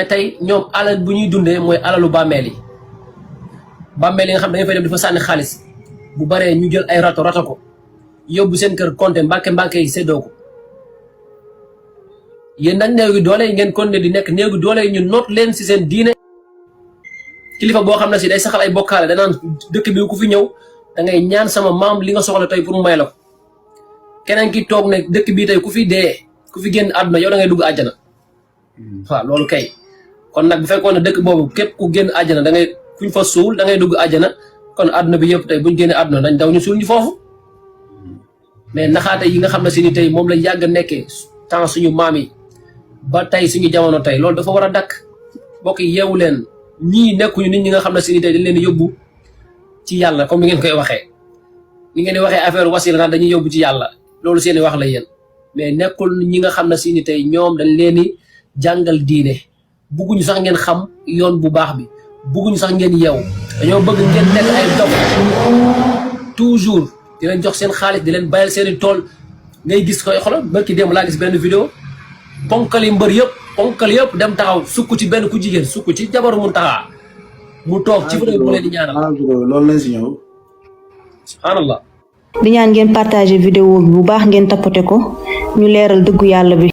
tey ñoom alal bu ñuy dundee mooy alalu bàmmeel yi nga xam da nga fay dem dafa sànni xaalis bu baree ñu jël ay rato ko yóbbu seen kër compté mbàkke yi séddoo ko yéen nag néew gi doole yi ngeen kon ne di nekk néew gi doole yi ñu noot leen si seen diine kilifa boo xam ne si day saxal ay bokkaale danaan dëkk bi ku fi ñëw da ngay ñaan sama maam li nga soxla tey pour mu may la ko keneen ki toog ne dëkk bii tey ku fi dee ku fi génn àdduna yow da ngay dugg àjjana waaw loolu kay kon nag bu fekkoon ne dëkk boobu képp ku génn àjjana da ngay kuñ fa suul da ngay dugg àjjana kon àdduna bi yëpp tey buñ génnee àdduna dañ daw ñu suul ñu foofu mais naxaate yi nga xam ne si ni tey moom lañ yàgg a nekkee temps suñu maam yi ba tey suñu jamono tey loolu dafa war a dakk mbokk yi yeewu leen ñii nekkuñu nit ñi nga xam ne si ni tey dañ leen yóbbu ci yàlla comme ni ngeen koy waxee ni ngeen di waxee affaire wasila naan dañuy yóbbu ci yàlla loolu seeni wax la yéen mais nekkul ñi nga xam ne si ni tey ñoom dañ leen di jàngal diine bugguñu sax ngeen xam yoon bu baax bi bugguñu sax ngeen yeew dañoo bëgg ngeen nekk ay dof toujours di leen jox seen xaalis di leen bayal seeni tool ngay gis koy xoolal barki démb laa gis benn vidéo ponkali mbër yëpp dem taxaw sukk ci benn ku jigéen sukk ci jabaru Muntaxa mu toog ci vidéo bu leen di ñaanal loolu lañ si ñëw subhanallah di ñaan ngeen partager vidéo bi bu baax ngeen tapoter ko ñu leeral dëggu yàlla bi